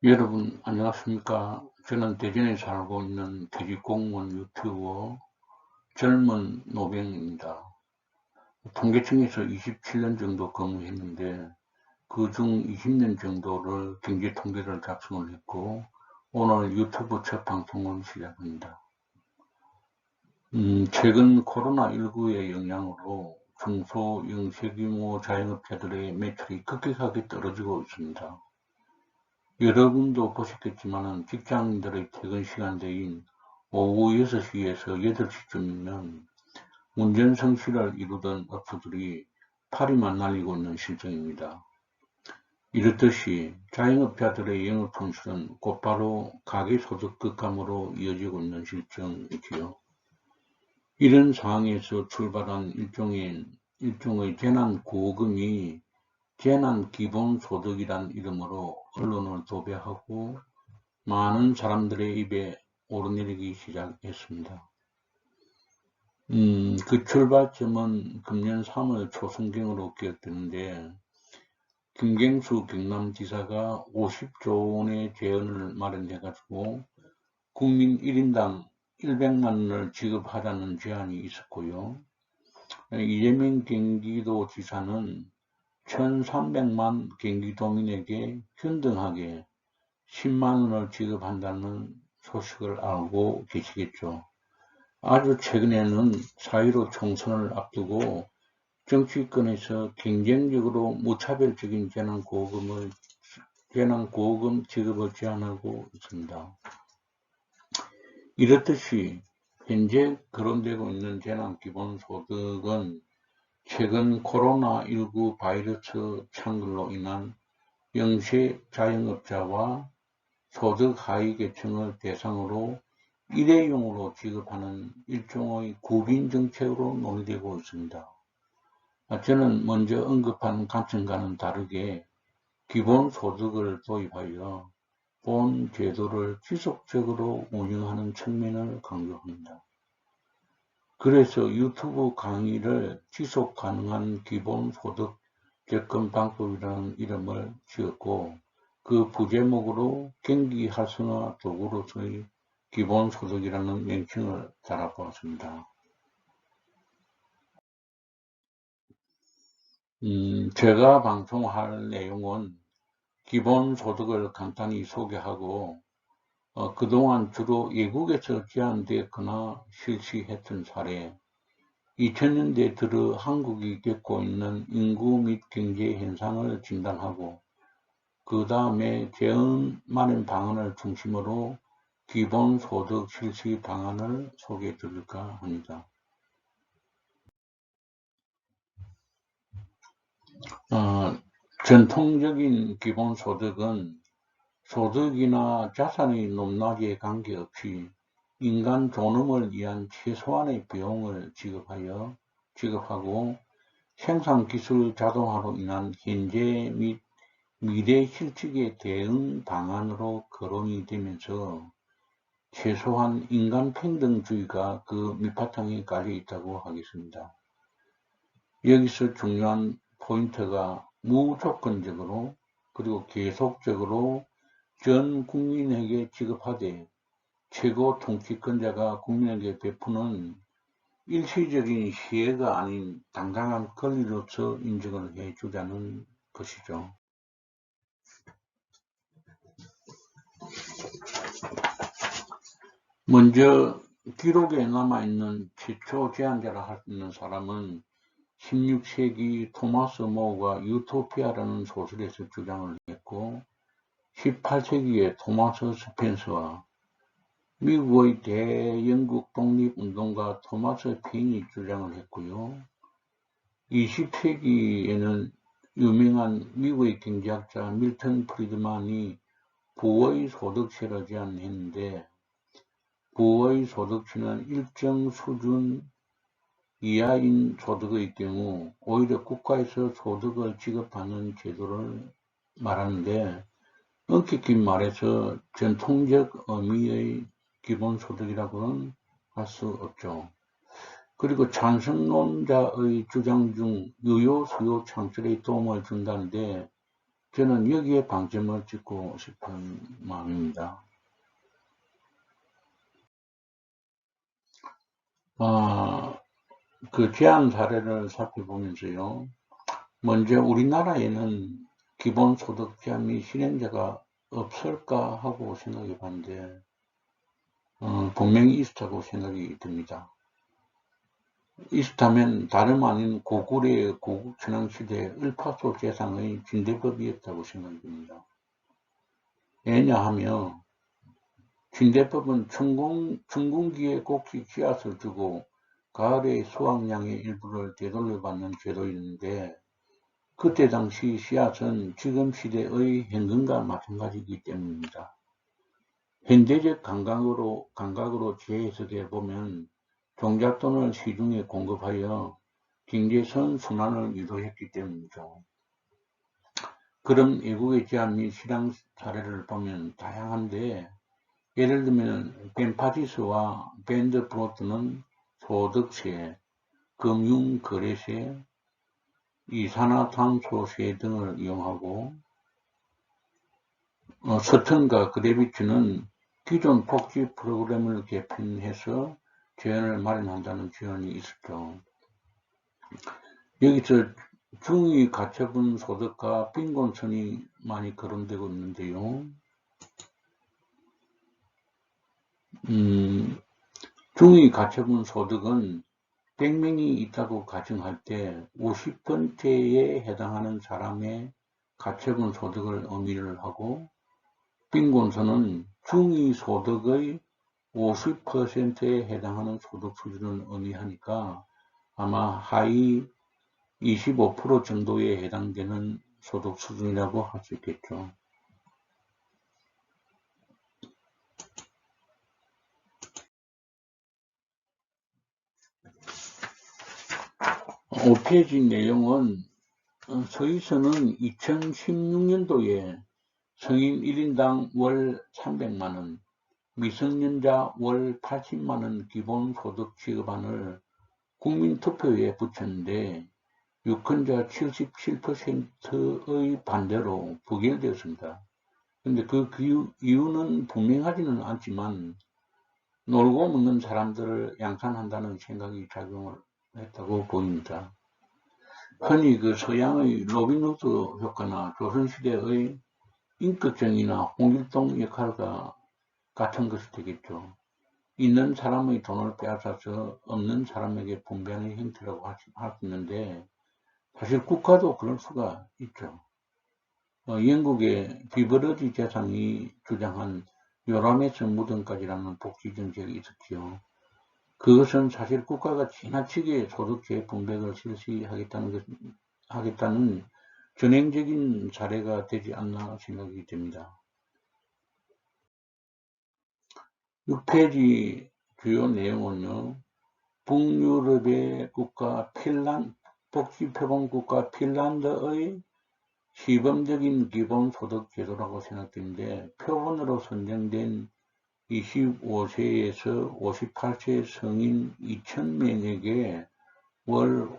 여러분 안녕하십니까. 저는 대전에 살고 있는 퇴직공무원 유튜버 젊은 노병입니다. 통계청에서 27년 정도 근무했는데 그중 20년 정도를 경제통계를 작성을 했고 오늘 유튜브 첫 방송을 시작합니다. 최근 코로나19의 영향으로 중소, 영세규모 자영업자들의 매출이 급격하게 떨어지고 있습니다. 여러분도 보셨겠지만 직장인들의 퇴근 시간대인 오후 6시에서 8시쯤이면 운전성실을 이루던 업소들이 파리만 날리고 있는 실정입니다. 이렇듯이 자영업자들의 영업 손실은 곧바로 가계소득 급감으로 이어지고 있는 실정이지요. 이런 상황에서 출발한 일종의 재난구호금이 재난기본소득이란 이름으로 언론을 도배하고 많은 사람들의 입에 오르내리기 시작했습니다. 그 출발점은 금년 3월 초순경으로 기억되는데 김경수 경남지사가 50조 원의 재원을 마련해가지고 국민 1인당 100만 원을 지급하자는 제안이 있었고요. 이재명 경기도지사는 1300만 경기도민에게 균등하게 10만 원을 지급한다는 소식을 알고 계시겠죠. 아주 최근에는 4.15 총선을 앞두고 정치권에서 경쟁적으로 무차별적인 재난구호금 지급을 제안하고 있습니다. 이렇듯이 현재 거론되고 있는 재난기본소득은 최근 코로나19 바이러스 창궐로 인한 영세 자영업자와 소득 하위 계층을 대상으로 일회용으로 지급하는 일종의 구빈 정책으로 논의되고 있습니다. 저는 먼저 언급한 관점과는 다르게 기본소득을 도입하여 본 제도를 지속적으로 운영하는 측면을 강조합니다. 그래서 유튜브 강의를 지속 가능한 기본소득 접근 방법이라는 이름을 지었고 그 부제목으로 경기 활성화 도구로서의 기본소득이라는 명칭을 달아보았습니다. 제가 방송할 내용은 기본소득을 간단히 소개하고 그동안 주로 외국에서 제안되었거나 실시했던 사례, 2000년대 들어 한국이 겪고 있는 인구 및 경제 현상을 진단하고 그 다음에 재원 마련 방안을 중심으로 기본소득 실시 방안을 소개해 드릴까 합니다. 전통적인 기본소득은 소득이나 자산의 높낮이에 관계없이 인간 존엄을 위한 최소한의 비용을 지급하고 생산기술 자동화로 인한 현재 및 미래 실직의 대응 방안으로 거론이 되면서 최소한 인간평등주의가 그 밑바탕에 깔려 있다고 하겠습니다. 여기서 중요한 포인트가 무조건적으로 그리고 계속적으로 전 국민에게 지급하되 최고 통치권자가 국민에게 베푸는 일시적인 시혜가 아닌 당당한 권리로서 인정을 해주자는 것이죠. 먼저 기록에 남아있는 최초 제안자라 할 수 있는 사람은 16세기 토마스 모어가 유토피아라는 소설에서 주장을 했고 18세기에 토마스 스펜서와 미국의 대영국 독립운동가 토마스 페인이 주장을 했고요. 20세기에는 유명한 미국의 경제학자 밀턴 프리드만이 부의 소득세를 제안했는데 부의 소득세는 일정 수준 이하인 소득의 경우 오히려 국가에서 소득을 지급하는 제도를 말하는데 엄격히 말해서 전통적 의미의 기본소득이라고는 할 수 없죠. 그리고 찬성론자의 주장 중 유효 수요 창출에 도움을 준다는데 저는 여기에 방점을 찍고 싶은 마음입니다. 그 제안 사례를 살펴보면서요. 먼저 우리나라에는 기본소득자 및 실행자가 없을까 하고 생각해 봤는데 분명히 있었다고 생각이 듭니다. 있었다면 다름 아닌 고구려의 고국천왕시대 을파소 재상의 진대법이었다고 생각이 듭니다. 왜냐하면 진대법은 춘궁기에 곡식 씨앗을 주고 가을에 수확량의 일부를 되돌려받는 제도였는데 그때 당시 씨앗은 지금 시대의 현금과 마찬가지이기 때문입니다. 현대적 감각으로 재해석해 보면 종잣돈을 시중에 공급하여 경제 선순환을 유도했기 때문이죠. 그럼 외국의 제안 및 실황 사례를 보면 다양한데 예를 들면 벤파지스와 밴드프로트는 소득세, 금융거래세, 이산화탄소세 등을 이용하고 서천과 그레비츠는 기존 복지 프로그램을 개편해서 재원을 마련한다는 지원이 있었죠. 여기서 중위 가처분 소득과 빈곤선이 많이 거론되고 있는데요. 중위 가처분 소득은 100명이 있다고 가정할 때 50%에 해당하는 사람의 가처분 소득을 의미를 하고 빈곤선은 중위 소득의 50%에 해당하는 소득 수준을 의미하니까 아마 하위 25% 정도에 해당되는 소득 수준이라고 할 수 있겠죠. 페이지 내용은 서희선은 2016년도에 성인 1인당 월 300만원, 미성년자 월 80만원 기본소득 지급안을 국민투표에 붙였는데 유권자 77%의 반대로 부결되었습니다. 근데 그 이유는 분명하지는 않지만 놀고 먹는 사람들을 양산한다는 생각이 작용을 했다고 보입니다. 흔히 그 서양의 로빈후드 효과나 조선시대의 임꺽정이나 홍길동 역할과 같은 것이 되겠죠. 있는 사람의 돈을 빼앗아서 없는 사람에게 분배하는 형태라고 할 수 있는데 사실 국가도 그럴 수가 있죠. 영국의 비버러지 재상이 주장한 요람에서 무덤까지라는 복지 정책이 있었지요. 그것은 사실 국가가 지나치게 소득재 분배를 실시하겠다는 전행적인 사례가 되지 않나 생각이 됩니다. 6페이지 주요 내용은요. 북유럽의 국가 복지표본국가 핀란드의 시범적인 기본소득 제도라고 생각되는데 표본으로 선정된 25세에서 58세 성인 2,000명에게 월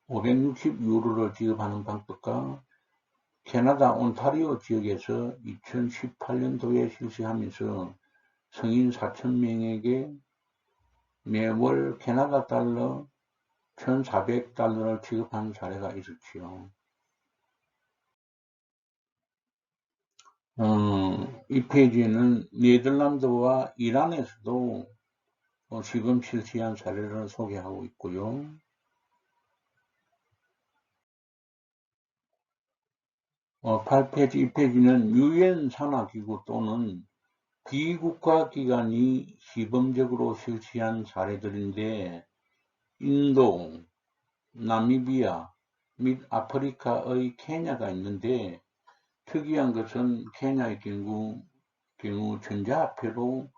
560유로를 지급하는 방법과 캐나다 온타리오 지역에서 2018년도에 실시하면서 성인 4,000명에게 매월 캐나다 달러 1,400달러를 지급하는 사례가 있었지요. 이 페이지에는 네덜란드와 이란에서도 지금 실시한 사례를 소개하고 있고요. 8페이지, 이 페이지는 유엔 산하기구 또는 비국가기관이 시범적으로 실시한 사례들인데 인도, 나미비아 및 아프리카의 케냐가 있는데 특이한 것은 케냐의 경우 전자화폐로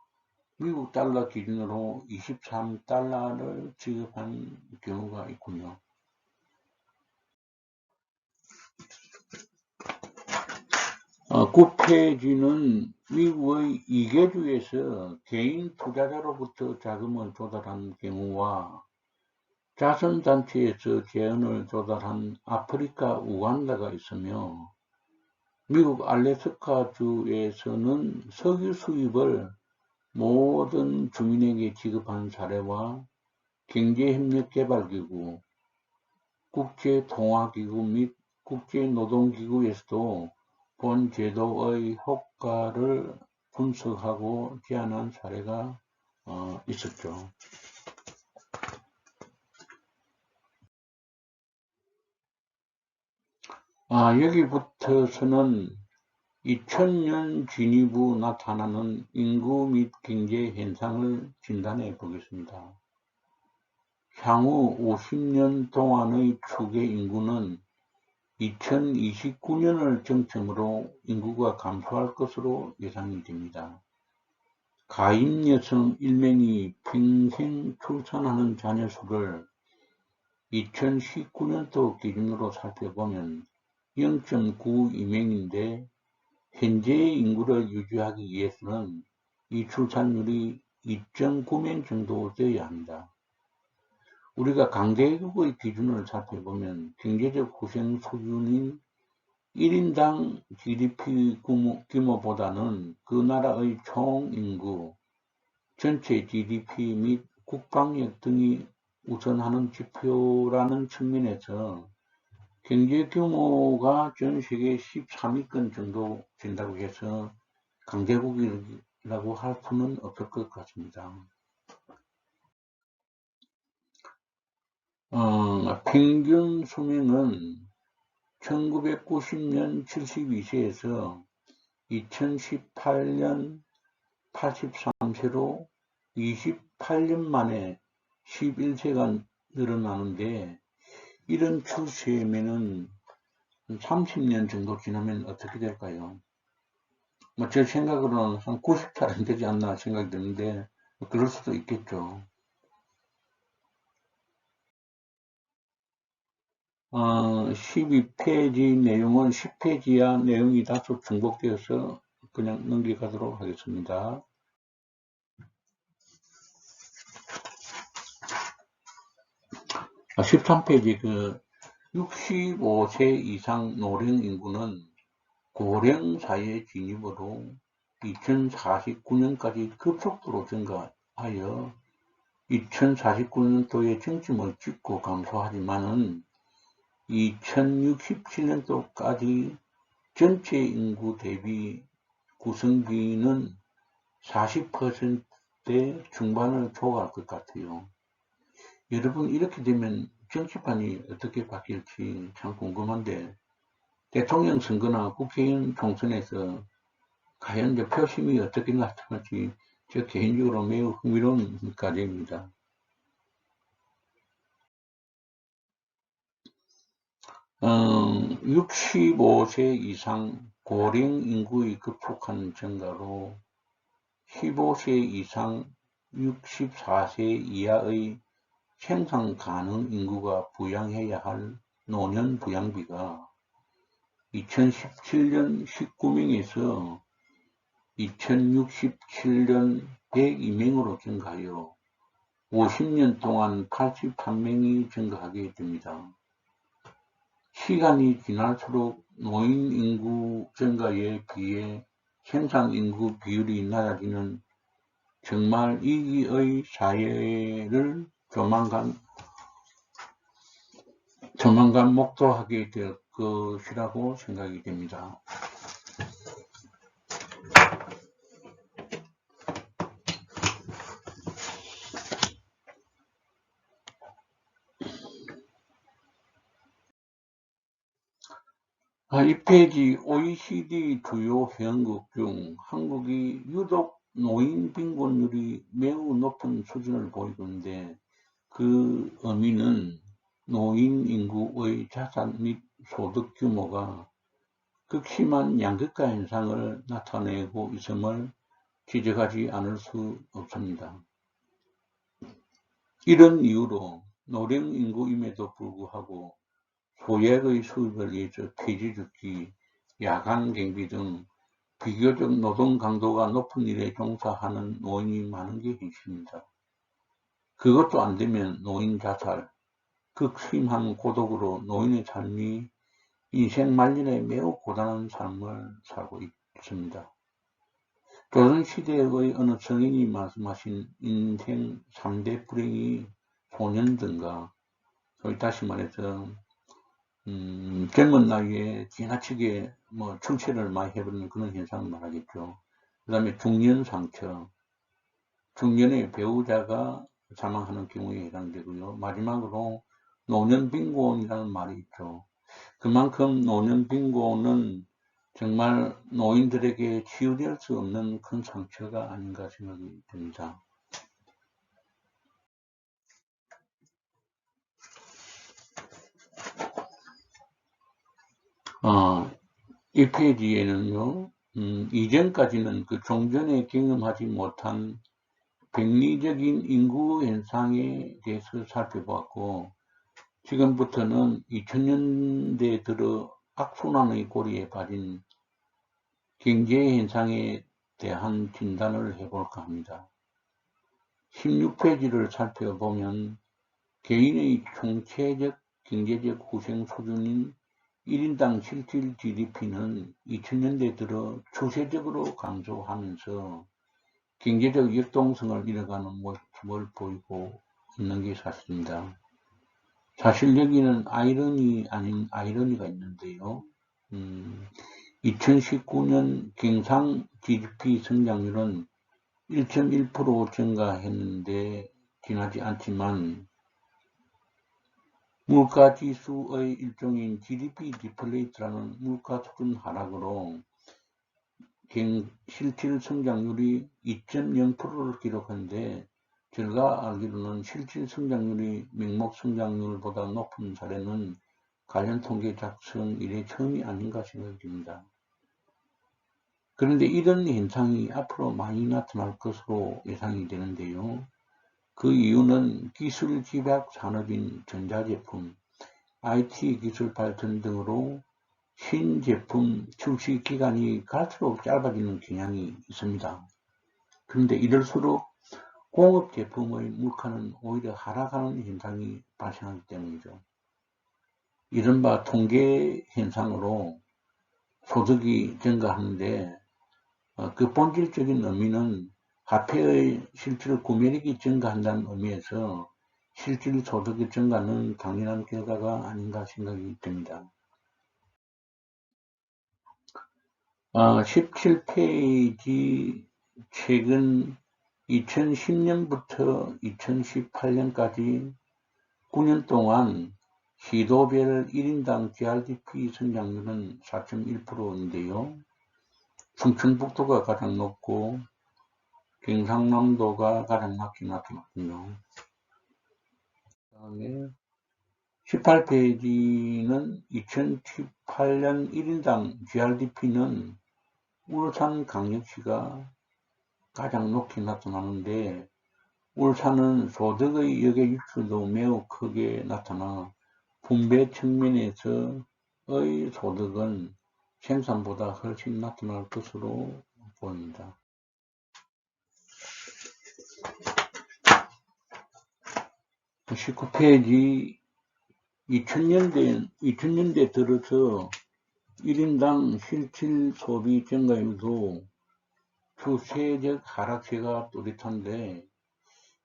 미국 달러 기준으로 23달러를 지급한 경우가 있군요. 9페이지는 미국의 이계주에서 개인 투자자로부터 자금을 조달한 경우와 자선단체에서 재원을 조달한 아프리카 우간다가 있으며 미국 알래스카주에서는 석유 수입을 모든 주민에게 지급한 사례와 경제협력개발기구, 국제통화기구 및 국제노동기구에서도 본 제도의 효과를 분석하고 제안한 사례가 있었죠. 여기부터서는 2000년 지니브 나타나는 인구 및 경제 현상을 진단해 보겠습니다. 향후 50년 동안의 추계 인구는 2029년을 정점으로 인구가 감소할 것으로 예상이 됩니다. 가임 여성 1명이 평생 출산하는 자녀 수를 2019년도 기준으로 살펴보면 0.92명인데 현재의 인구를 유지하기 위해서는 이 출산율이 2.9명 정도 되어야 합니다. 우리가 강대국의 기준을 살펴보면 경제적 후생 수준인 1인당 GDP 규모보다는 그 나라의 총인구, 전체 GDP 및 국방력 등이 우선하는 지표라는 측면에서 경제 규모가 전 세계 13위권 정도 된다고 해서 강대국이라고 할 수는 없을 것 같습니다. 평균 수명은 1990년 72세에서 2018년 83세로 28년 만에 11세가 늘어나는데 이런 추세면은 30년 정도 지나면 어떻게 될까요? 제 생각으로는 한 90살은 되지 않나 생각이 드는데 그럴 수도 있겠죠. 12페이지 내용은 10페이지야 내용이 다소 중복되어서 그냥 넘겨가도록 하겠습니다. 13페이지 65세 이상 노령 인구는 고령 사회 진입으로 2049년까지 급속도로 증가하여 2049년도에 정점을 찍고 감소하지만은 2067년도까지 전체 인구 대비 구성비는 40%대 중반을 초과할 것 같아요. 여러분 이렇게 되면 정치판이 어떻게 바뀔지 참 궁금한데 대통령 선거나 국회의원 총선에서 과연 표심이 어떻게 나타날지 저 개인적으로 매우 흥미로운 과제입니다. 65세 이상 고령 인구의 급속한 증가로 15세 이상 64세 이하의 생산 가능 인구가 부양해야 할 노년 부양비가 2017년 19명에서 2067년 102명으로 증가하여 50년 동안 81명이 증가하게 됩니다. 시간이 지날수록 노인 인구 증가에 비해 생산 인구 비율이 낮아지는 정말 위기의 사회를 조만간 목도하게 될 것이라고 생각이 됩니다. 이 페이지 OECD 주요 회원국 중 한국이 유독 노인 빈곤율이 매우 높은 수준을 보이고 있는데 그 의미는 노인 인구의 자산 및 소득 규모가 극심한 양극화 현상을 나타내고 있음을 지적하지 않을 수 없습니다. 이런 이유로 노령 인구임에도 불구하고 소액의 수입을 위해서 폐지죽기, 야간 경비 등 비교적 노동 강도가 높은 일에 종사하는 노인이 많은 게 현실입니다. 그것도 안되면 노인 자살, 극심한 고독으로 노인의 삶이 인생 말년에 매우 고단한 삶을 살고 있습니다. 조선시대의 어느 성인이 말씀하신 인생 3대 불행이 소년든가, 소위 다시 말해서 젊은 나이에 지나치게 출세를 많이 해버리는 그런 현상을 말하겠죠. 그 다음에 중년 상처, 중년의 배우자가 사망하는 경우에 해당되고요. 마지막으로 노년 빈곤이라는 말이 있죠. 그만큼 노년 빈곤은 정말 노인들에게 치유될 수 없는 큰 상처가 아닌가 생각이 듭니다. 이 페이지에는요, 이전까지는 그 종전에 경험하지 못한 병리적인 인구 현상에 대해서 살펴보았고, 지금부터는 2000년대 들어 악순환의 고리에 빠진 경제 현상에 대한 진단을 해볼까 합니다. 16페이지를 살펴보면 개인의 총체적 경제적 후생 수준인 1인당 실질 GDP는 2000년대 들어 추세적으로 감소하면서 경제적 역동성을 잃어가는 모습을 보이고 있는 게 사실입니다. 사실 여기는 아이러니 아닌 아이러니가 있는데요. 2019년 경상 GDP 성장률은 1.1% 증가했는데 지나지 않지만 물가지수의 일종인 GDP 디플레이트라는 물가 수준 하락으로 실질 성장률이 2.0%를 기록한데, 제가 알기로는 실질 성장률이 명목 성장률보다 높은 사례는 관련 통계 작성 이래 처음이 아닌가 생각이 듭니다. 그런데 이런 현상이 앞으로 많이 나타날 것으로 예상이 되는데요. 그 이유는 기술 집약 산업인 전자제품, IT 기술 발전 등으로 신제품 출시 기간이 갈수록 짧아지는 경향이 있습니다. 그런데 이럴수록 공업 제품의 물가는 오히려 하락하는 현상이 발생하기 때문이죠. 이른바 통계 현상으로 소득이 증가하는데 그 본질적인 의미는 화폐의 실질 구매력이 증가한다는 의미에서 실질 소득의 증가는 당연한 결과가 아닌가 생각이 듭니다. 17페이지 최근 2010년부터 2018년까지 9년 동안 시도별 1인당 GRDP 성장률은 4.1%인데요. 충청북도가 가장 높고 경상남도가 가장 낮게 나타났군요. 그 다음에 18페이지는 2018년 1인당 GRDP는 울산광역시가 가장 높게 나타나는데, 울산은 소득의 역의 유출도 매우 크게 나타나 분배 측면에서의 소득은 생산보다 훨씬 나타날 것으로 보입니다. 19페이지 2000년대 들어서 1인당 실질 소비 증가율도 추세적 하락세가 뚜렷한데,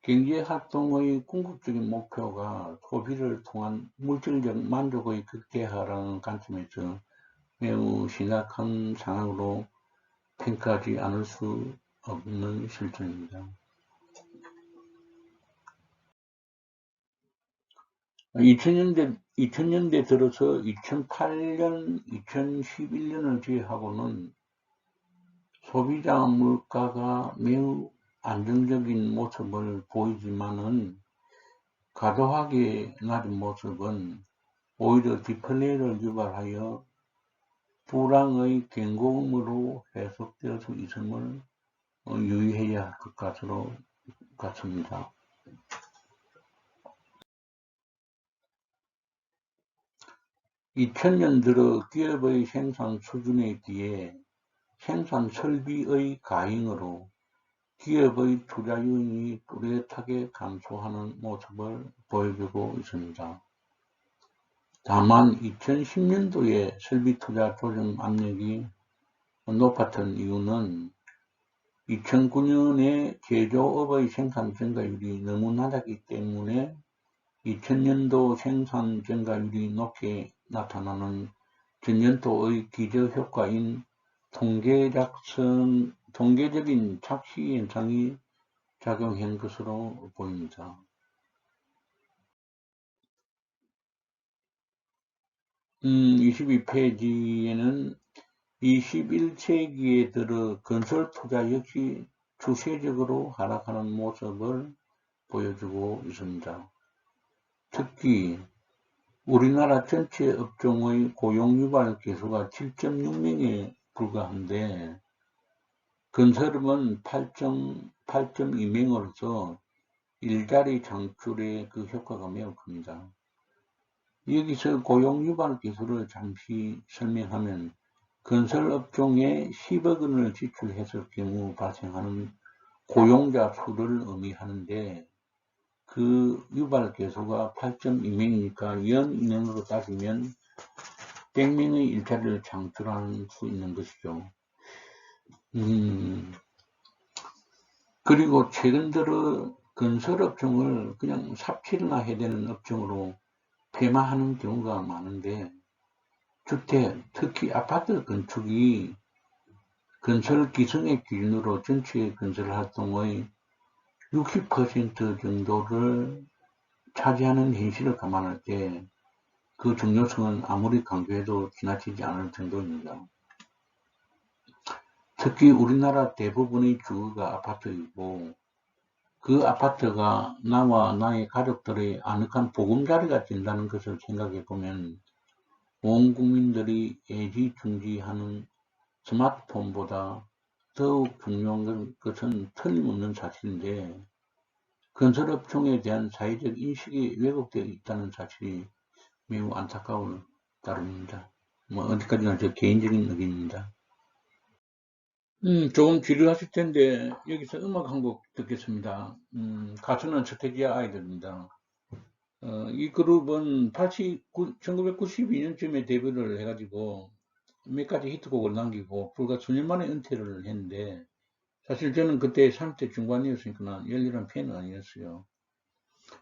경제활동의 궁극적인 목표가 소비를 통한 물질적 만족의 극대화라는 관점에서 매우 심각한 상황으로 평가하지 않을 수 없는 실정입니다. 2000년대 들어서 2008년, 2011년을 제외하고는 소비자 물가가 매우 안정적인 모습을 보이지만은 과도하게 낮은 모습은 오히려 디플레이를 유발하여 불황의 경고음으로 해석될 수 있음을 유의해야 할 것 같습니다. 2000년 들어 기업의 생산 수준에 비해 생산 설비의 과잉으로 기업의 투자율이 뚜렷하게 감소하는 모습을 보여주고 있습니다. 다만 2010년도에 설비 투자 조정 압력이 높았던 이유는 2009년에 제조업의 생산 증가율이 너무 낮았기 때문에 2000년도 생산 증가율이 높게 나타나는 전년도의 기저효과인 통계적인 착시 현상이 작용한 것으로 보입니다. 22페이지에는 21세기에 들어 건설 투자 역시 추세적으로 하락하는 모습을 보여주고 있습니다. 특히 우리나라 전체 업종의 고용 유발 개수가 7.6명에 불과한데 건설업은 8.2명으로서 일자리 창출에 그 효과가 매우 큽니다. 여기서 고용 유발 기술을 잠시 설명하면 건설업종에 10억 원을 지출했을 경우 발생하는 고용자 수를 의미하는데 그 유발 개수가 8.2명이니까 연 인원으로 따지면 100명의 일자리를 창출할 수 있는 것이죠. 그리고 최근 들어 건설업종을 그냥 삽질이나 해야 되는 업종으로 폐마하는 경우가 많은데 주택, 특히 아파트 건축이 건설 기성의 기준으로 전체 건설 활동의 60% 정도를 차지하는 현실을 감안할 때 그 중요성은 아무리 강조해도 지나치지 않을 정도입니다. 특히 우리나라 대부분의 주거가 아파트이고 그 아파트가 나와 나의 가족들의 아늑한 보금자리가 된다는 것을 생각해 보면 온 국민들이 애지중지하는 스마트폰보다 더욱 중요한 것은 틀림없는 사실인데 건설업종에 대한 사회적 인식이 왜곡되어 있다는 사실이 매우 안타까울 따름입니다. 어디까지나 저 개인적인 의견입니다. 조금 지루하실 텐데 여기서 음악 한 곡 듣겠습니다. 가수는 서태지와 아이들입니다. 이 그룹은 1992년쯤에 데뷔를 해가지고 몇 가지 히트곡을 남기고 불과 수년 만에 은퇴를 했는데 사실 저는 그때 30대 중반이었으니까 열렬한 팬은 아니었어요.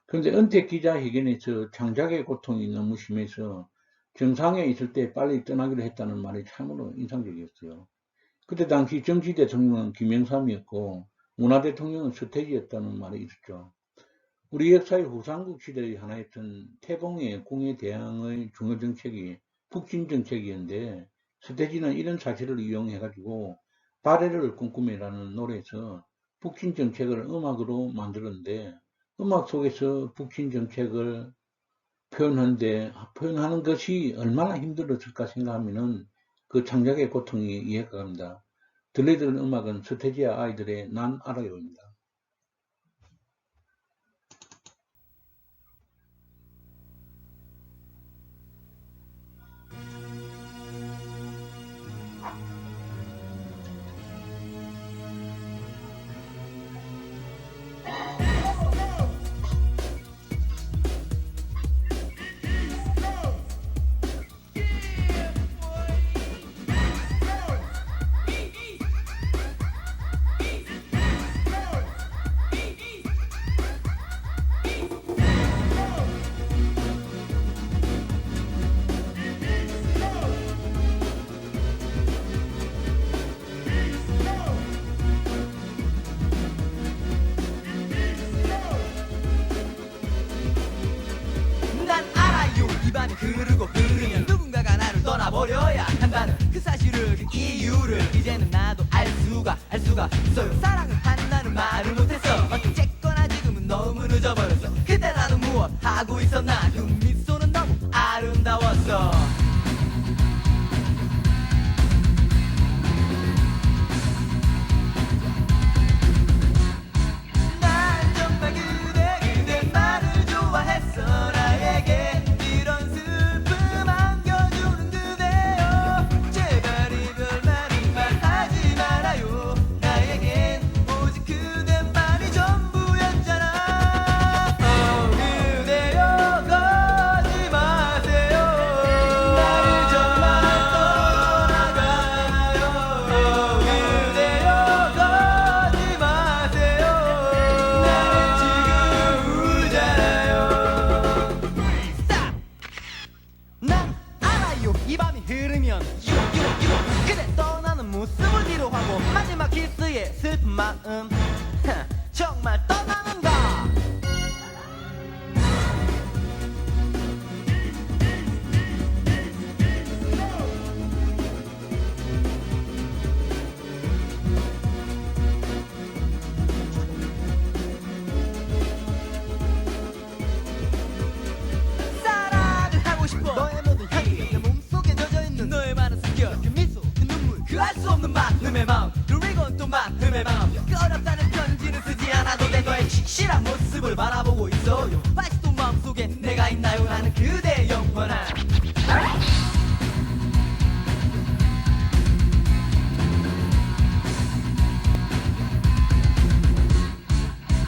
그런데 은퇴 기자회견에서 창작의 고통이 너무 심해서 정상에 있을 때 빨리 떠나기로 했다는 말이 참으로 인상적이었어요. 그때 당시 정치 대통령은 김영삼이었고 문화 대통령은 서태지였다는 말이 있었죠. 우리 역사의 후삼국 시대의 하나였던 태봉의 궁에 대항의 중요 정책이 북진 정책이었는데 서태지는 이런 사실을 이용해가지고 발해를 꿈꾸며라는 노래에서 북진 정책을 음악으로 만들었는데 음악 속에서 북진 정책을 표현하는 것이 얼마나 힘들었을까 생각하면은 그 창작의 고통이 이해가 갑니다. 들려드린 음악은 서태지와 아이들의 난 알아요입니다. 흐르고 흐르면 누군가가 나를 떠나버려야 한다는 그 사실을 그 이유를 이제는 나도 알 수가 있어요. 사랑을 한다는 말을 못했어. 어쨌거나 지금은 너무 늦어버렸어. 그때 나는 무엇 하고 있었나. 그 미소는 너무 아름다웠어. 난 정말 그대만을 좋아했어. 나에게 이런 슬픔 안겨주는 그대여. 제발 이별만은 말하지 말아요. 나에겐 오직 그대만이 전부였잖아. 그대여. 키스의 슬픈 마음 정말 떠나는가. 사랑을 하고 싶어. 너의 모든 향기 내 몸속에 젖어있는 너의 많은 숨결 그 미소 그 눈물 그 알 수 없는 만큼의 마음 그리고 또 만큼의 마음 그 어렵다는 편지는 쓰지 않아도 돼. 너의 칙실한 모습을 바라보고 있어요. 아직도 마음속에 내가 있나요. 나는 그대의 영원한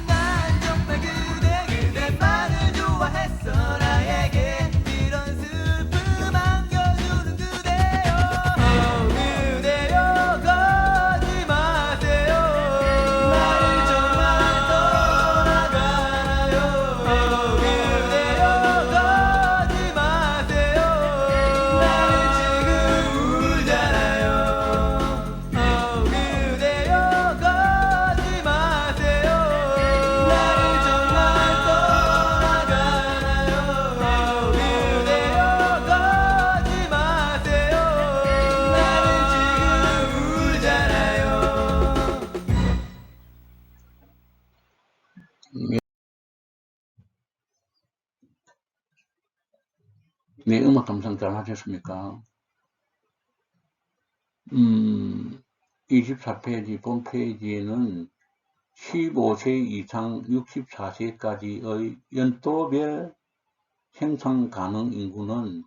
난 정말 그대만을 좋아했어. 나에게 이런 슬픔 안겨주는 그대여. 그대여 가지 마세요. 나를 정말 떠나가나요. 그대여 가지 마세요. 나는 지금 울잖아요. 그대여 가지 마세요. 나를 정말 떠나가나요. 그대여 가지 마세요. 나는 지금 울잖아요. 네, 음악 감상 잘 하셨습니까? 24페이지 본 페이지에는 15세 이상 64세까지의 연도별 생산 가능 인구는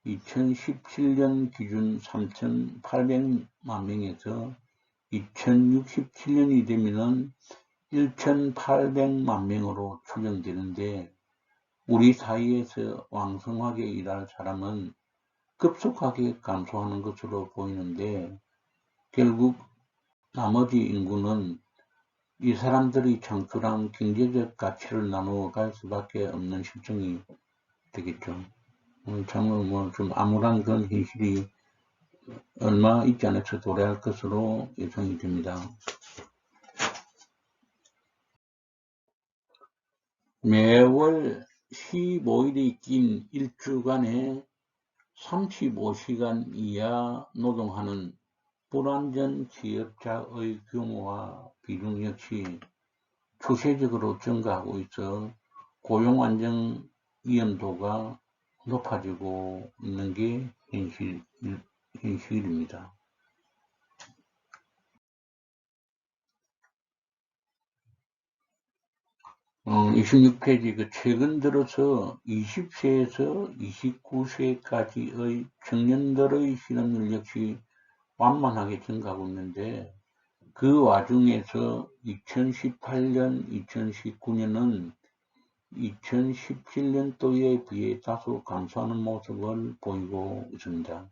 2017년 기준 3,800만 명에서 2067년이 되면은 1,800만 명으로 추정되는데, 우리 사이에서 왕성하게 일할 사람은 급속하게 감소하는 것으로 보이는데, 결국 나머지 인구는 이 사람들이 창출한 경제적 가치를 나누어 갈 수밖에 없는 실정이 되겠죠. 참으로 좀 암울한 그런 현실이 얼마 있지 않아서 도래할 것으로 예상이 됩니다. 매월 15일이 낀 일주간에 35시간 이하 노동하는 불완전 취업자의 규모와 비중 역시 추세적으로 증가하고 있어 고용 안정 위험도가 높아지고 있는 게 현실입니다. 26페이지 최근 들어서 20세에서 29세까지의 청년들의 실업률 역시 완만하게 증가하고 있는데, 그 와중에서 2018년, 2019년은 2017년도에 비해 다소 감소하는 모습을 보이고 있습니다.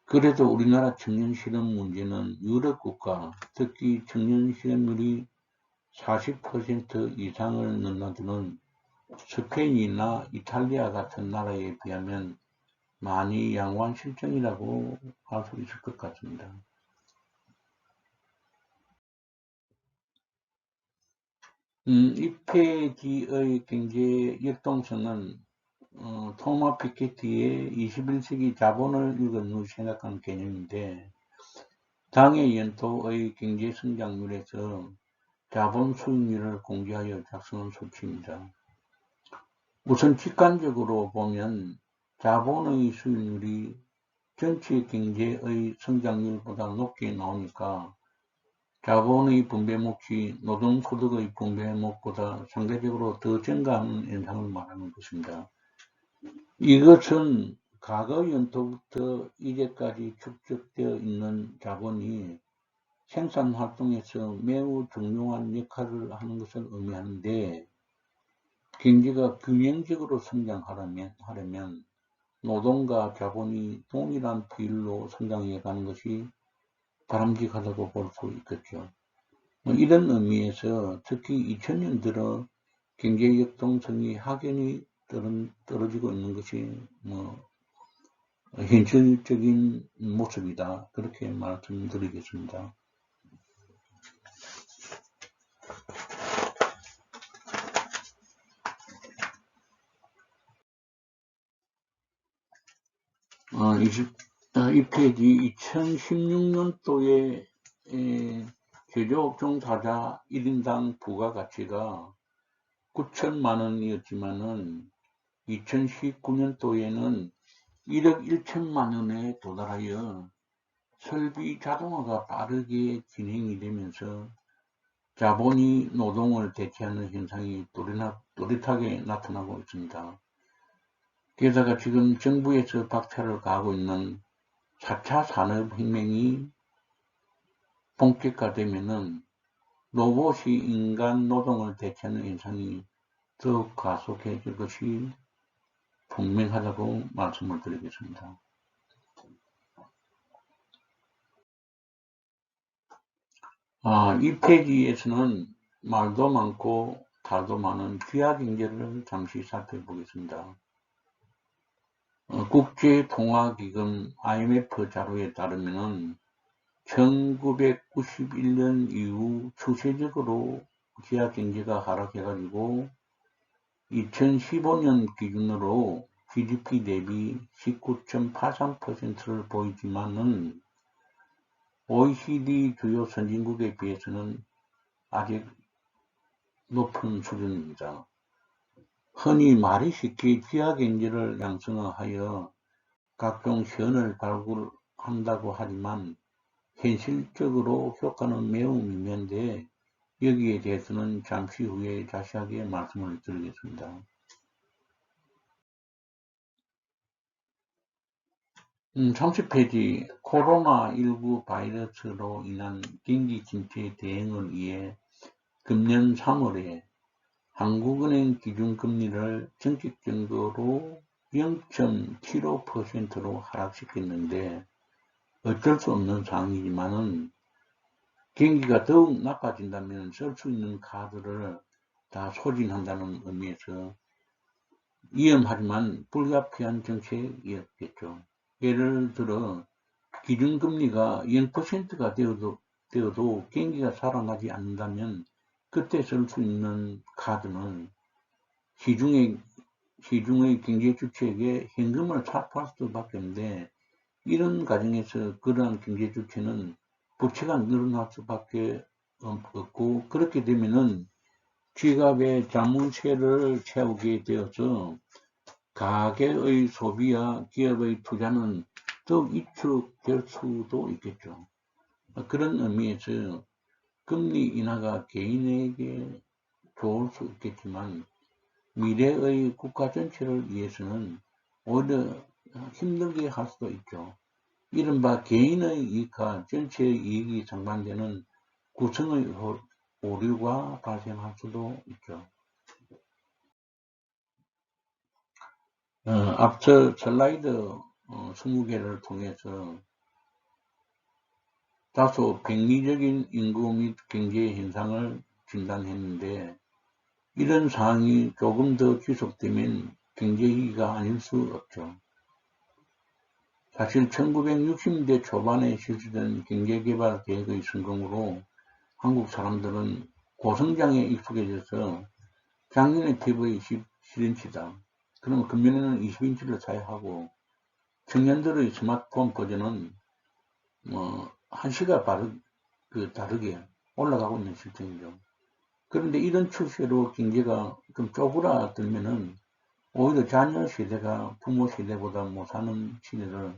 그래도 우리나라 청년 실업 문제는 유럽 국가, 특히 청년 실업률이 40% 이상을 넘나드는 스페인이나 이탈리아 같은 나라에 비하면 많이 양호한 실정이라고 할 수 있을 것 같습니다. 이 페이지의 경제 역동성은 토마 피케티의 21세기 자본을 읽은 후 생각한 개념인데, 당해 연도의 경제 성장률에서 자본 수익률을 공개하여 작성한 수치입니다. 우선 직관적으로 보면 자본의 수익률이 전체 경제의 성장률보다 높게 나오니까 자본의 분배몫이 노동소득의 분배몫보다 상대적으로 더 증가하는 현상을 말하는 것입니다. 이것은 과거 연도부터 이제까지 축적되어 있는 자본이 생산활동에서 매우 중요한 역할을 하는 것을 의미하는데, 경제가 균형적으로 성장하려면 노동과 자본이 동일한 비율로 성장해 가는 것이 바람직하다고 볼 수 있겠죠. 이런 의미에서 특히 2000년 들어 경제 역동성이 확연히 떨어지고 있는 것이 현실적인 모습이다, 그렇게 말씀드리겠습니다. 이 페이지 2016년도에 제조업종 사자 1인당 부가가치가 9천만 원이었지만은 2019년도에는 1억 1천만 원에 도달하여 설비 자동화가 빠르게 진행이 되면서 자본이 노동을 대체하는 현상이 또렷하게 나타나고 있습니다. 게다가 지금 정부에서 박차를 가하고 있는 4차 산업혁명이 본격화되면은 로봇이 인간 노동을 대체하는 현상이 더욱 가속해질 것이 분명하다고 말씀을 드리겠습니다. 이 페이지에서는 말도 많고 탈도 많은 기하경제를 잠시 살펴보겠습니다. 국제통화기금 IMF 자료에 따르면 1991년 이후 추세적으로 기하경제가 하락해가지고 2015년 기준으로 GDP 대비 19.83%를 보이지만은 OECD 주요 선진국에 비해서는 아직 높은 수준입니다. 흔히 말이 쉽게 기하경제를 양성화하여 각종 현을 발굴한다고 하지만 현실적으로 효과는 매우 미미한데 여기에 대해서는 잠시 후에 자세하게 말씀을 드리겠습니다. 30페이지 코로나19 바이러스로 인한 경기 침체 대응을 위해 금년 3월에 한국은행 기준금리를 정책적으로 0.75%로 하락시켰는데 어쩔 수 없는 상황이지만은 경기가 더욱 나빠진다면 쓸 수 있는 카드를 다 소진한다는 의미에서 위험하지만 불가피한 정책이었겠죠. 예를 들어 기준금리가 0%가 되어도 경기가 살아나지 않는다면 그때 쓸 수 있는 카드는 시중의 경제주체에게 현금을 살포할 수밖에 없는데 이런 과정에서 그러한 경제주체는 부채가 늘어날 수밖에 없고 그렇게 되면은 지갑의 자물쇠를 채우게 되어서 가계의 소비와 기업의 투자는 더욱 위축될 수도 있겠죠. 그런 의미에서 금리 인하가 개인에게 좋을 수 있겠지만 미래의 국가 전체를 위해서는 오히려 힘들게 할 수도 있죠. 이른바 개인의 이익과 전체의 이익이 상반되는 구성의 오류가 발생할 수도 있죠. 앞서 슬라이드 20개를 통해서 다소 병리적인 인구 및 경제 현상을 진단했는데 이런 상황이 조금 더 지속되면 경제위기가 아닐 수 없죠. 사실 1960년대 초반에 실시된 경제개발 계획의 성공으로 한국 사람들은 고성장에 익숙해져서 작년에 TV의 10인치다. 그러면 금년에는 20인치를 사용하고 청년들의 스마트폰 버전은 1시가 다르게 올라가고 있는 실정이죠. 그런데 이런 추세로 경제가 좀 쪼그라들면은 오히려 자녀 세대가 부모 세대보다 못 사는 시대를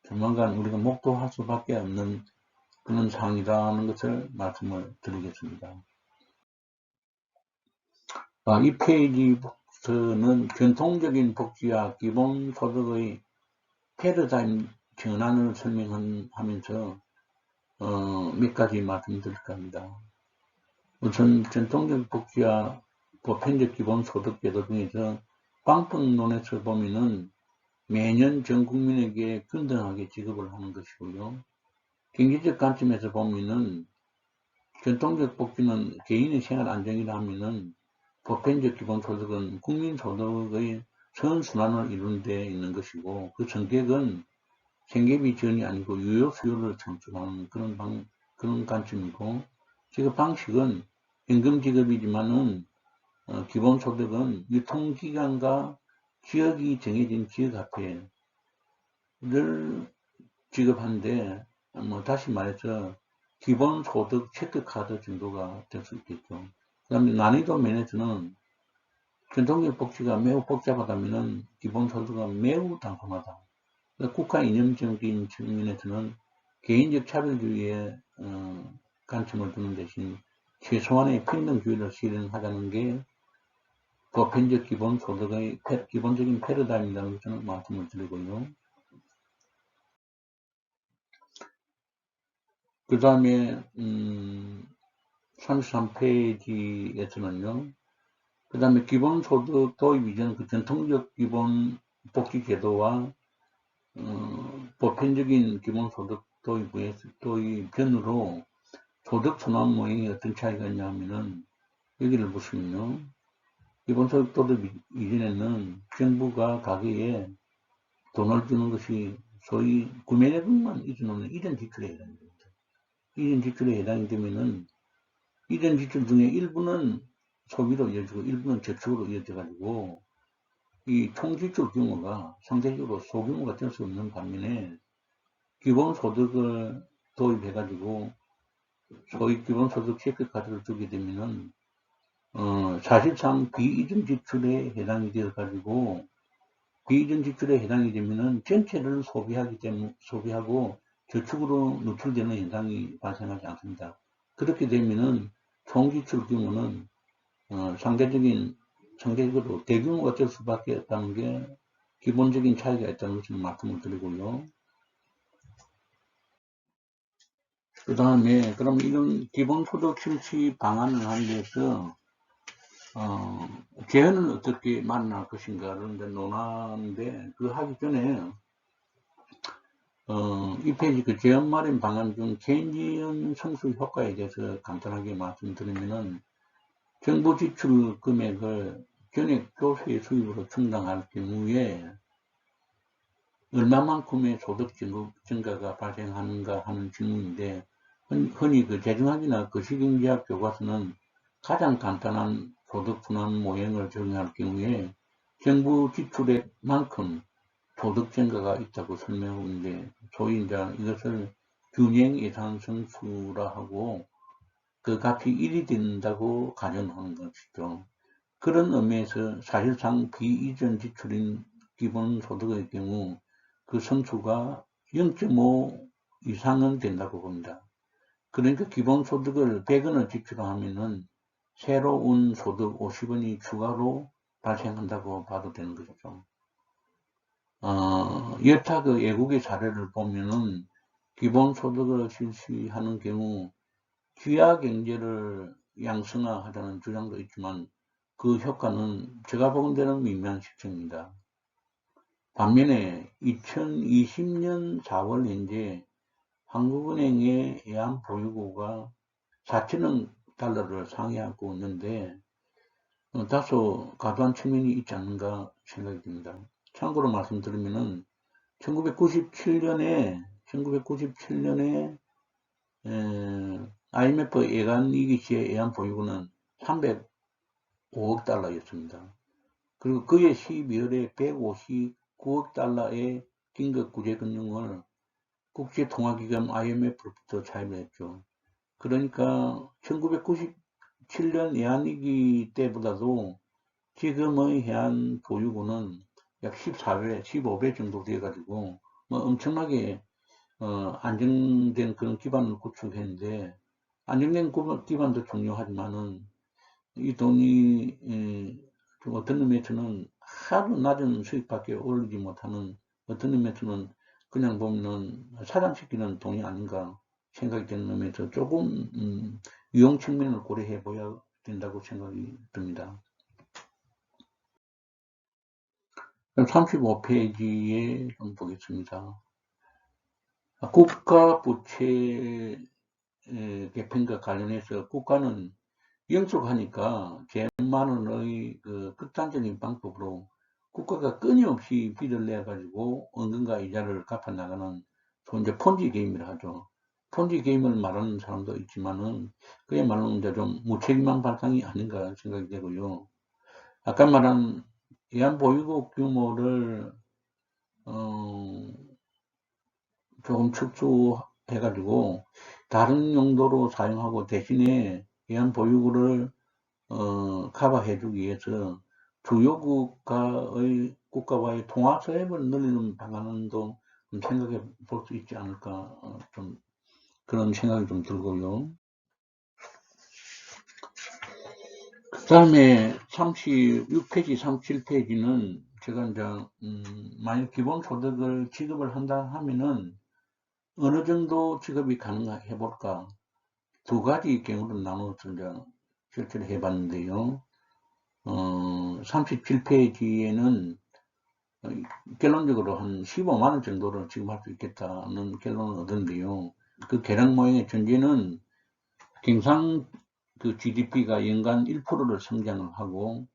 조만간 우리가 목도할 수밖에 없는 그런 상황이라는 것을 말씀을 드리겠습니다. 이 페이지부터는 전통적인 복지와 기본소득의 패러다임 전환을 설명하면서 몇 가지 말씀드릴까 합니다. 우선 전통적 복지와 보편적 기본소득 제도 중에서 방법론에서 보면은 매년 전 국민에게均等하게 지급을 하는 것이고요. 경제적 관점에서 보면은 전통적 복지는 개인의 생활 안정이라 하면은 보편적 기본소득은 국민소득의 선순환을 이루는 데 있는 것이고 그 성격은 생계비 지원이 아니고 유효 수요를 창출하는 그런 관점이고 지급 방식은 현금 지급이지만은 기본소득은 유통기간과 지역이 정해진 지역화폐 지급하는데, 다시 말해서, 기본소득 체크카드 정도가 될 수 있겠죠. 그 다음에 난이도 면에서는 전통적 복지가 매우 복잡하다면 기본소득은 매우 단순하다. 국가 이념적인 측면에서는 개인적 차별주의에 관점을 두는 대신 최소한의 평등주의를 실현하자는 게 보편적 기본소득의 기본적인 패러다임이라는 것을 말씀을 드리고요. 그 다음에 33페이지에서는요. 그 다음에 기본소득 도입 이전 그 전통적 기본복지제도와 보편적인 기본소득 도입 전으로 소득 순환 모형이 어떤 차이가 있냐 하면은 여기를 보시면요. 기본소득 도입 이전에는 정부가 가게에 돈을 주는 것이 소위 구매력만 이전하는 이전 지출에 해당이 됩니다. 이전 지출에 해당이 되면은 이전 지출 중에 일부는 소비로 이어지고 일부는 저축으로 이어져가지고 이 총지출 규모가 상대적으로 소규모가 될 수 없는 반면에 기본소득을 도입해가지고 소위 기본소득 체크카드를 주게 되면은 사실상 비이전 지출에 해당이 되어가지고 비이전 지출에 해당이 되면은 전체를 소비하고 저축으로 노출되는 현상이 발생하지 않습니다. 그렇게 되면은 총지출 규모는 상대적으로 대규모가 될 수밖에 없다는 게 기본적인 차이가 있다는 것을 말씀을 드리고요. 그 다음에 그럼 이런 기본소득 실시 방안을 하는 데서 개헌은 어떻게 만날 것인가를 이제 논하는데 그 하기 전에 이 페이지 그 재원 마련 방안 중 개인지원 성수 효과에 대해서 간단하게 말씀드리면은 정부 지출 금액을 전액 교수의 수입으로 충당할 경우에 얼마만큼의 소득 증가가 발생하는가 하는 질문인데 흔히 그 재정학이나 거시경제학 교과서는 가장 간단한 소득 순환 모형을 적용할 경우에 정부 지출액만큼 소득 증가가 있다고 설명하고 있는데 소위 이제 이것을 균형 예산 성수라 하고 그 값이 1이 된다고 가정하는 것이죠. 그런 의미에서 사실상 비이전 지출인 기본소득의 경우 그 성수가 0.5 이상은 된다고 봅니다. 그러니까 기본소득을 100원을 지출하면은 새로운 소득 50원이 추가로 발생한다고 봐도 되는 것이죠. 여타 그 외국의 사례를 보면은 기본소득을 실시하는 경우 귀화 경제를 양성화하자는 주장도 있지만 그 효과는 제가 보건대는 미미한식입니다. 반면에 2020년 4월 현재 한국은행의 외환보유고가 4천억 달러를 상회하고 있는데 다소 과도한 측면이 있지 않는가 생각이 듭니다. 참고로 말씀드리면은 1997년에 IMF 예간위기 시의 외환보유고는 305억 달러였습니다. 그리고 그해 12월에 159억 달러의 긴급 구제금융을 국제통화기금 IMF로부터 차입을 했죠. 그러니까 1997년 외환위기 때보다도 지금의 해안 보유고는 약 14배, 15배 정도 돼가지고 엄청나게 안정된 그런 기반을 구축했는데 안정된 기반도 중요하지만은 이 돈이 좀 어떤 의미에서는 하루 낮은 수익밖에 올리지 못하는 어떤 의미에서는 그냥 보면은 사장시키는 돈이 아닌가 생각이 되는 의미에서 조금 유용 측면을 고려해 보아야 된다고 생각이 듭니다. 35페이지에 좀 보겠습니다. 국가 부채 개편과 관련해서 국가는 영속하니까 제만 원의 그 극단적인 방법으로 국가가 끊임없이 빚을 내가지고 은근과 이자를 갚아 나가는 이제 폰지 게임을 하죠. 폰지 게임을 말하는 사람도 있지만은 그야말로 이제 좀 무책임한 발상이 아닌가 생각이 되고요. 아까 말한 외환보유고 규모를 조금 축소해가지고 다른 용도로 사용하고 대신에 외환 보유고를 커버해주기 위해서 주요 국가와의 통화 서앱을 늘리는 방안도 좀 생각해 볼 수 있지 않을까, 좀 그런 생각이 좀 들고요. 그 다음에 36페이지, 37페이지는 제가 이제 만약 기본소득을 지급을 한다 하면은 어느 정도 지급이 가능해 볼까, 두 가지 경우로 나눠서 이제 실제로 해봤는데요. 37페이지에는 결론적으로 한 15만원 정도를 지급할 수 있겠다는 결론을 얻었는데요. 그 계량 모형의 전제는 경상 그 GDP가 연간 1%를 성장을 하고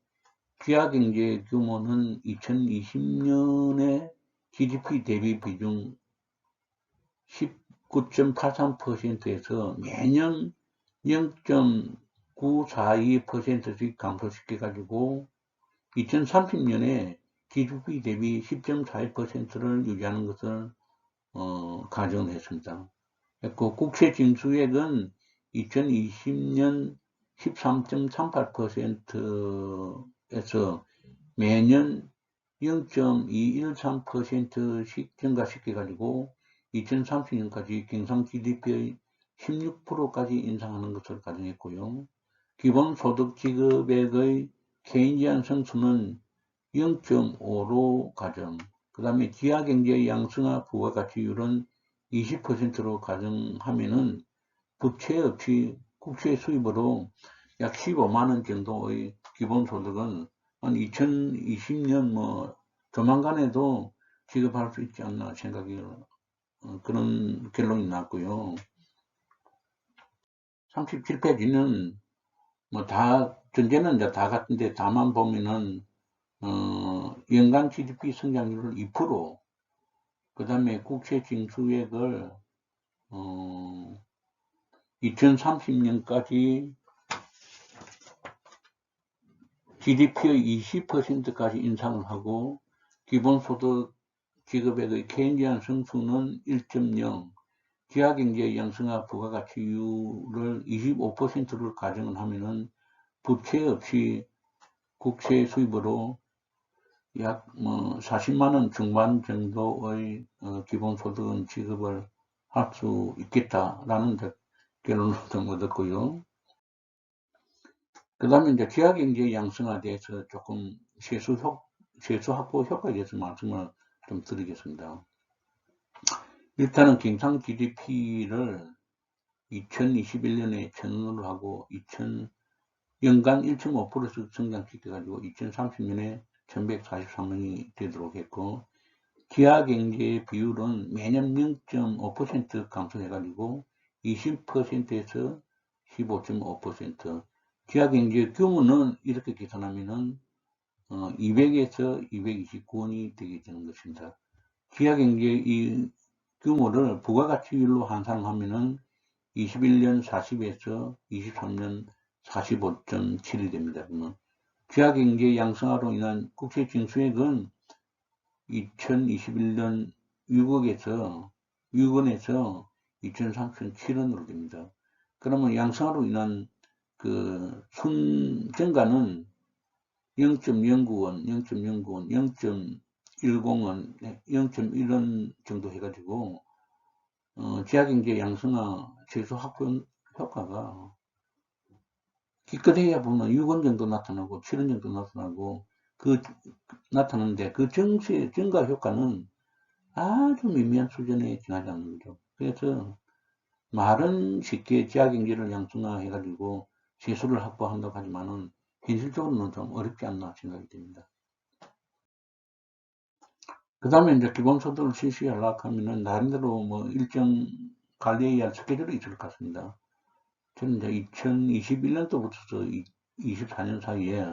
기하경제 규모는 2020년에 GDP 대비 비중 19.83%에서 매년 0.942%씩 감소시켜가지고 2030년에 GDP 대비 10.42%를 유지하는 것을 가정을 했습니다. 그 국채 징수액은 2020년 13.38%에서 매년 0.213%씩 증가시켜가지고 2030년까지 경상 GDP의 16%까지 인상하는 것을 가정했고요. 기본소득 지급액의 케인지안 성수는 0.5로 가정, 그 다음에 지하경제 양성화 부가가치율은 20%로 가정하면은 부채 없이 국채 수입으로 약 15만원 정도의 기본소득은 한 2020년 조만간에도 지급할 수 있지 않나 생각이, 그런 결론이 났고요. 37페이지는 전제는 이제 다 같은데, 다만 보면은 연간 GDP 성장률을 2%, 그 다음에 국채 징수액을 2030년까지 GDP의 20%까지 인상을 하고 기본소득 지급액의 케인지안 성수는 1.0, 기하경제 양성화 부가가치율을 25%를 가정을 하면은 부채 없이 국채 수입으로 약 40만원 중반 정도의 기본소득은 지급을 할 수 있겠다라는 결론을 좀 얻었고요. 그 다음에 이제 기하경제 양성화에 대해서 조금 세수 확보 효과에 대해서 말씀을 좀 드리겠습니다. 일단은 경상 GDP를 2021년에 1,000원으로 하고 연간 1.5%씩 성장시켜가지고 2030년에 1,143원이 되도록 했고, 기하경제 비율은 매년 0.5% 감소해가지고 20%에서 15.5%, 기하경제 규모는 이렇게 계산하면은 200에서 229원이 되게 되는 것입니다. 기하경제 이 규모를 부가가치율로 환산하면은 21년 40에서 23년 45.7이 됩니다. 그러면 기하경제 양성화로 인한 국채 징수액은 2021년 6원에서 2030년 7원으로 됩니다. 그러면 양성화로 인한 그 순증가는 0.09원, 0.10원, 0.1원 정도 해가지고 지하경제 양성화 최소 확보 효과가 기껏해야 보면 6원 정도 나타나고 7원 정도 나타나고 나타나는데 그 증가 효과는 아주 미미한 수준에 지나지 않는 거죠. 그래서 말은 쉽게 지하경제를 양성화해가지고 세수를 확보한다고 하지만은 현실적으로는 좀 어렵지 않나 생각이 됩니다. 그 다음에 이제 기본소득을 실시하려고 하면은 나름대로 일정 관리에 의한 스케줄이 있을 것 같습니다. 저는 이제 2021년도부터 24년 사이에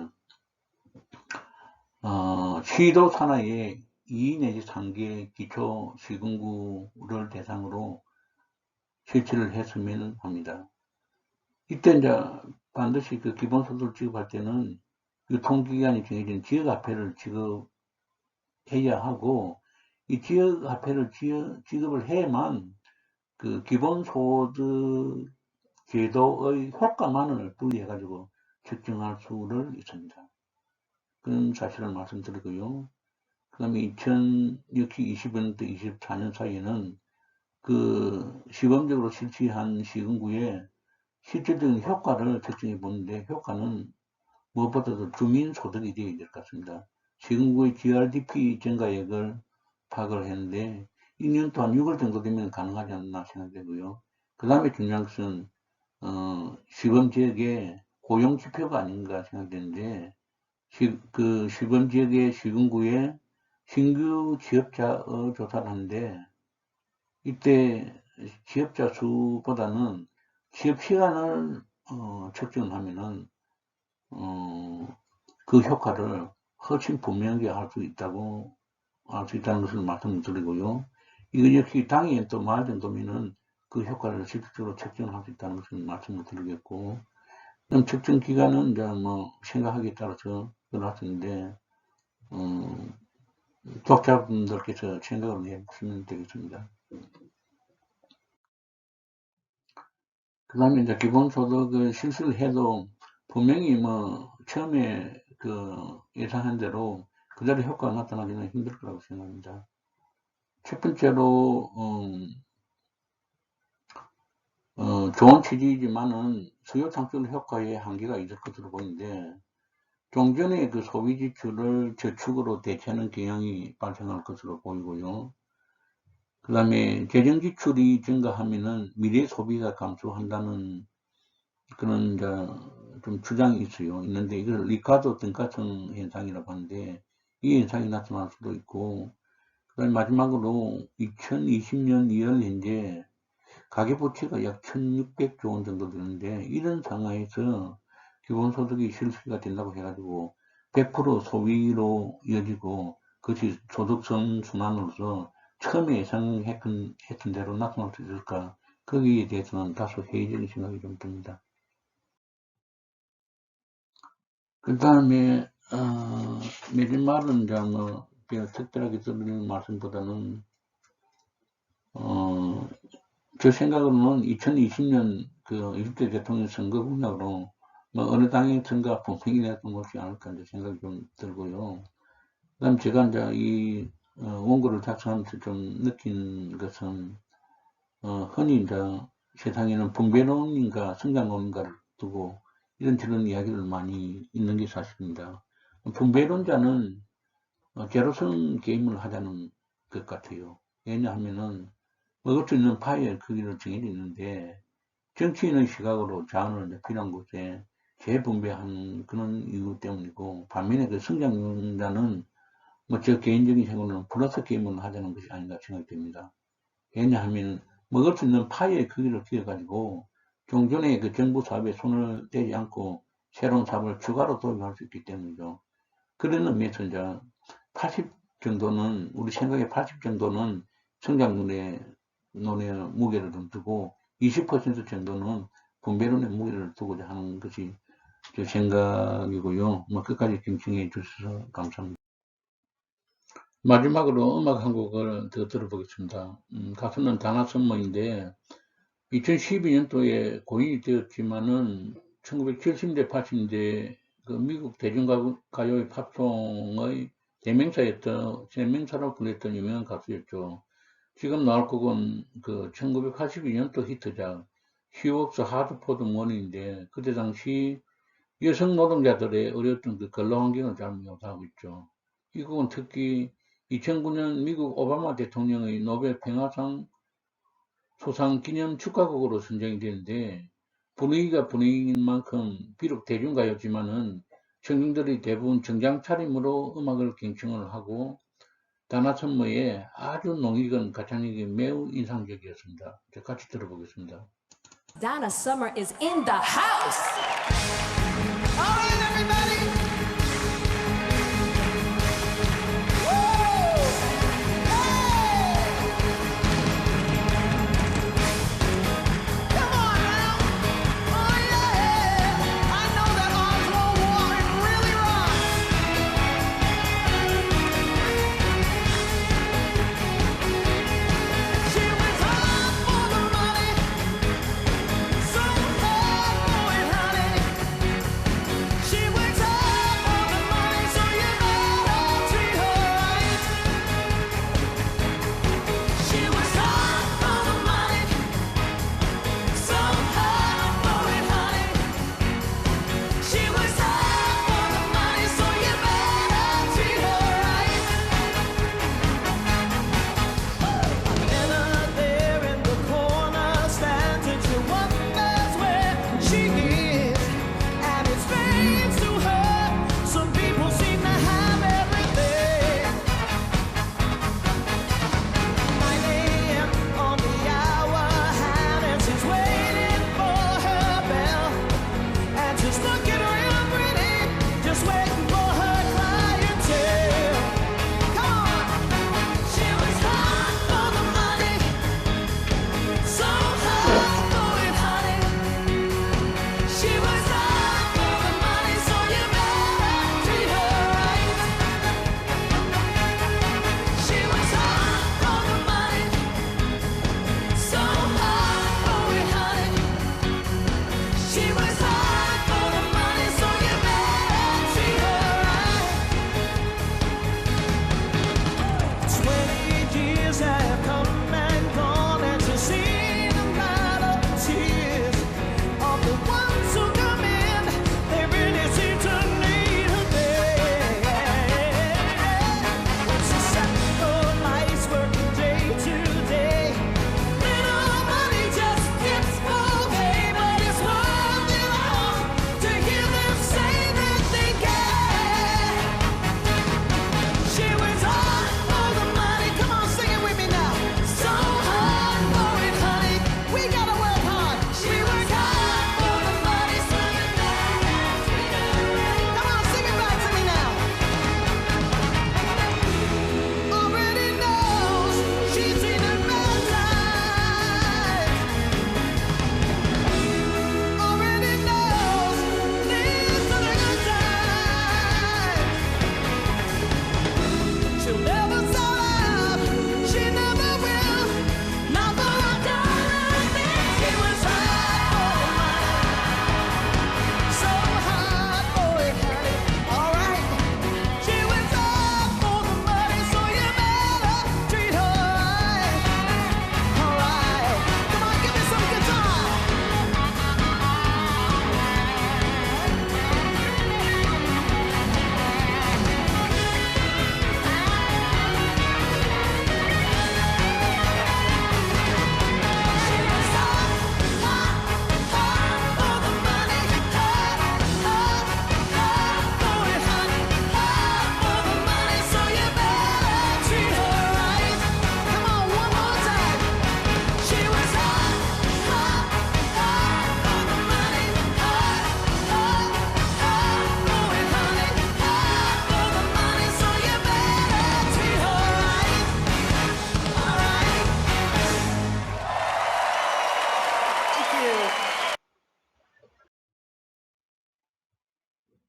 시도 산하의 2 내지 3개 기초 시군구를 대상으로 실시를 했으면 합니다. 이때 이제 반드시 그 기본소득을 지급할 때는 유통기간이 정해진 지역화폐를 지급해야 하고, 이 지역화폐를 지급을 해야만 그 기본소득 제도의 효과만을 분리해가지고 측정할 수를 있습니다. 그런 사실을 말씀드리고요. 그 다음에 2020년부터 24년 사이에는 그 시범적으로 실시한 시군구의 실질적인 효과를 측정해 보는데, 효과는 무엇보다도 주민소득이 되어야 될 것 같습니다. 시군구의 GRDP 증가액을 파악을 했는데 2년 동안 6월 정도 되면 가능하지 않나 생각되고요. 그 다음에 중요한 것은 시범지역의 고용지표가 아닌가 생각되는데, 그 시범지역의 시군구의 신규 취업자 조사를 하는데, 이때 취업자 수보다는 취업 시간을 측정하면은 그 효과를 훨씬 분명하게 알 수 있다는 것을 말씀드리고요. 이거 역시 당연히 또 마을 정도면은 그 효과를 실질적으로 측정할 수 있다는 것을 말씀을 드리겠고, 그럼 측정 기간은 이제 뭐 생각하기에 따라서 들어왔는데, 독자분들께서 생각을 해보시면 되겠습니다. 그 다음에 이제 기본소득을 실시를 해도 분명히 뭐 처음에 그 예상한 대로 그대로 효과가 나타나기는 힘들 거라고 생각합니다. 첫 번째로 좋은 취지이지만은 수요 창출 효과에 한계가 있을 것으로 보이는데, 종전의 그 소비 지출을 저축으로 대체하는 경향이 발생할 것으로 보이고요. 그 다음에 재정 지출이 증가하면은 미래 소비가 감소한다는 그런 좀 주장이 있는데, 이걸 리카르도 등가성 현상이라고 하는데, 이 현상이 나타날 수도 있고, 그 다음에 마지막으로 2020년 2월 현재 가계부채가 약 1600조 원 정도 되는데, 이런 상황에서 기본소득이 실시가 된다고 해가지고 100% 소비로 이어지고 그것이 소득성 순환으로서 처음에 예상했던 대로 나타날 수 있을까, 거기에 대해서는 다소 회의적인 생각이 좀 듭니다. 그 다음에 내린 말은 이제 뭐 특별하게 드리는 말씀보다는 제 생각으로는 2020년 그 20대 대통령 선거 공약으로 뭐 어느 당의 선거가 분명히 냈던 것이 않을까 이제 생각이 좀 들고요. 그 다음 제가 이제 이 원고를 작성하면서 좀 느낀 것은 흔히 이제 세상에는 분배론인가 성장론인가를 두고 이런저런 이야기를 많이 있는 게 사실입니다. 분배론자는 제로섬 게임을 하자는 것 같아요. 왜냐하면은 먹을 수 있는 파이의 크기를 정해져 있는데, 정치인의 시각으로 자원을 필요한 곳에 재분배한 그런 이유 때문이고, 반면에 그 성장론자는 뭐 저 개인적인 생각으로는 플러스 게임을 하자는 것이 아닌가 생각됩니다. 왜냐하면 먹을 수 있는 파이의 크기를 키워가지고 종전의 그 정부 사업에 손을 대지 않고 새로운 사업을 추가로 도입할 수 있기 때문이죠. 그런 의미에서 이제 80 정도는, 우리 생각에 80 정도는 성장론의 무게를 좀 두고 20% 정도는 분배론의 무게를 두고자 하는 것이 제 생각이고요. 뭐 끝까지 경청해 주셔서 감사합니다. 마지막으로 음악 한 곡을 더 들어보겠습니다. 가수는 다나 썸머인데 2012년도에 고인이 되었지만은 1970년대, 80년대 그 미국 대중가요의 팝송의 대명사로 불렸던 유명한 가수였죠. 지금 나올 곡은 그 1982년도 히트작 She Works Hard for the Money인데, 그때 당시 여성 노동자들의 어려웠던 그 근로 환경을 잘 묘사하고 있죠. 이 곡은 특히 2009년 미국 오바마 대통령의 노벨 평화상 수상 기념 축하곡으로 선정이 되는데, 분위기가 분위기인 만큼 비록 대중가요지만은 청중들이 대부분 정장 차림으로 음악을 경청을 하고, 다나 썸머의 아주 농익은 가창력이 매우 인상적이었습니다. 같이 들어보겠습니다. Donna Summer is in the house. All right, everybody. Woo! Hey! Come on now. Oh yeah. I know that Oslo Warren really rocks.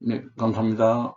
네, 감사합니다.